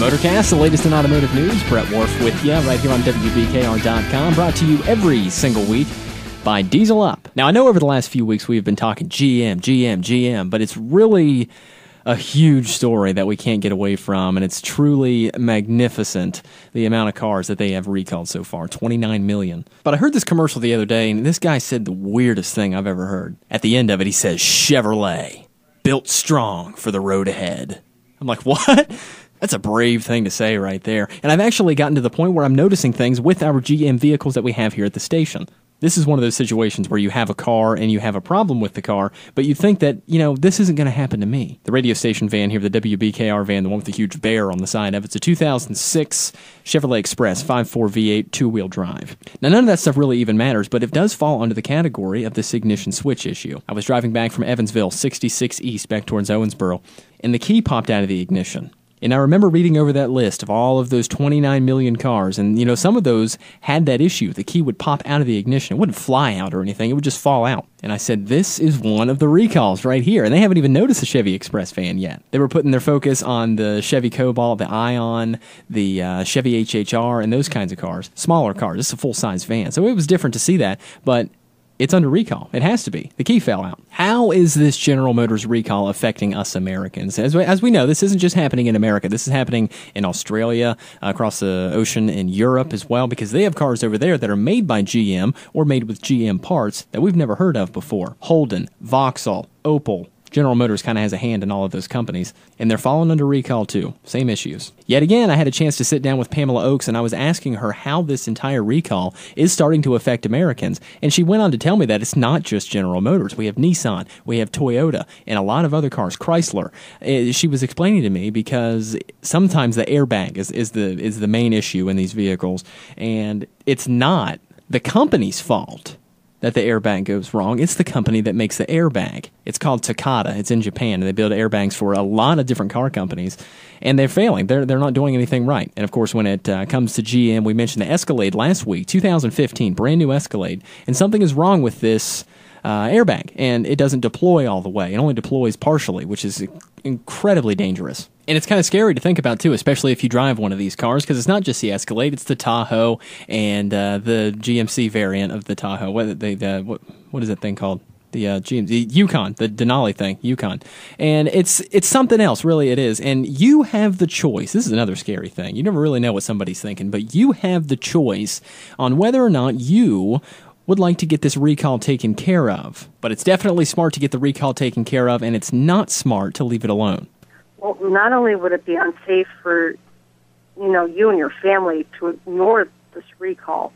motorcast, the latest in automotive news. Brett Wharf with you right here on WBKR.com, brought to you every single week by Diesel Up. Now, I know over the last few weeks we've been talking GM, but it's really a huge story that we can't get away from, and it's truly magnificent, the amount of cars that they have recalled so far, 29 million. But I heard this commercial the other day, and this guy said the weirdest thing I've ever heard. At the end of it, he says, Chevrolet, built strong for the road ahead. I'm like, what? That's a brave thing to say right there. And I've actually gotten to the point where I'm noticing things with our GM vehicles that we have here at the station. This is one of those situations where you have a car and you have a problem with the car, but you think that, this isn't going to happen to me. The radio station van here, the WBKR van, the one with the huge bear on the side of it's a 2006 Chevrolet Express 5.4 V8 two-wheel drive. Now, none of that stuff really even matters, but it does fall under the category of this ignition switch issue. I was driving back from Evansville, 66 East, back towards Owensboro, and the key popped out of the ignition. And I remember reading over that list of all of those 29 million cars, and, some of those had that issue. The key would pop out of the ignition. It wouldn't fly out or anything. It would just fall out. And I said, this is one of the recalls right here. And they haven't even noticed the Chevy Express van yet. They were putting their focus on the Chevy Cobalt, the Ion, the Chevy HHR, and those kinds of cars. Smaller cars. This is a full-size van. So it was different to see that, but it's under recall. It has to be. The key fell out. How is this General Motors recall affecting us Americans? As we know, this isn't just happening in America. This is happening in Australia, across the ocean in Europe as well, because they have cars over there that are made by GM or made with GM parts that we've never heard of before. Holden, Vauxhall, Opel. General Motors kind of has a hand in all of those companies, and they're falling under recall too. Same issues. Yet again, I had a chance to sit down with Pamela Oakes, and I was asking her how this entire recall is starting to affect Americans, and she went on to tell me that it's not just General Motors. We have Nissan, we have Toyota, and a lot of other cars, Chrysler. She was explaining to me because sometimes the airbag is the main issue in these vehicles, and it's not the company's fault that the airbag goes wrong. It's the company that makes the airbag. It's called Takata. It's in Japan, and they build airbags for a lot of different car companies, and they're failing. They're not doing anything right. And, of course, when it comes to GM, we mentioned the Escalade last week, 2015, brand new Escalade, and something is wrong with this airbag, and it doesn't deploy all the way. It only deploys partially, which is incredibly dangerous. And it's kind of scary to think about, too, especially if you drive one of these cars, because it's not just the Escalade, it's the Tahoe and the GMC variant of the Tahoe. What is that thing called? The Yukon, the Denali thing, Yukon. And it's something else, really it is. And you have the choice. This is another scary thing. You never really know what somebody's thinking, but you have the choice on whether or not you would like to get this recall taken care of. But it's definitely smart to get the recall taken care of, and it's not smart to leave it alone. Well, not only would it be unsafe for, you and your family to ignore this recall,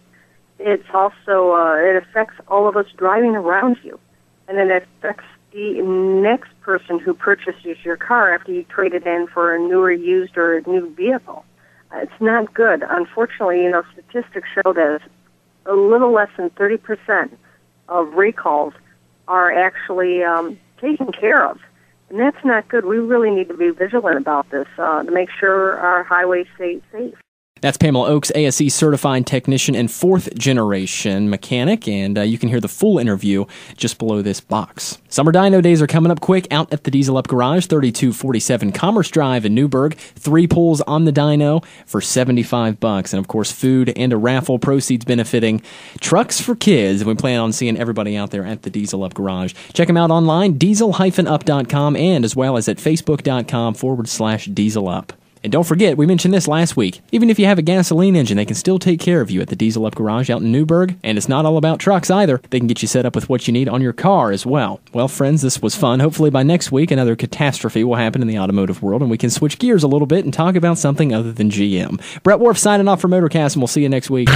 it's also, it affects all of us driving around you. And it affects the next person who purchases your car after you trade it in for a newer used or a new vehicle. It's not good. Unfortunately, statistics show that a little less than 30% of recalls are actually taken care of. And that's not good. We really need to be vigilant about this to make sure our highways stay safe. That's Pamela Oakes, ASE certified technician and fourth-generation mechanic, and you can hear the full interview just below this box. Summer dyno days are coming up quick out at the Diesel Up Garage, 3247 Commerce Drive in Newburgh. 3 pulls on the dyno for $75. And, of course, food and a raffle, proceeds benefiting Trucks for Kids. And we plan on seeing everybody out there at the Diesel Up Garage. Check them out online, diesel-up.com, and as well as at facebook.com/dieselup. And don't forget, we mentioned this last week, even if you have a gasoline engine, they can still take care of you at the Diesel Up Garage out in Newburgh. And it's not all about trucks either. They can get you set up with what you need on your car as well. Well, friends, this was fun. Hopefully by next week, another catastrophe will happen in the automotive world, and we can switch gears a little bit and talk about something other than GM. Brett Wharf signing off for Motorcast, and we'll see you next week.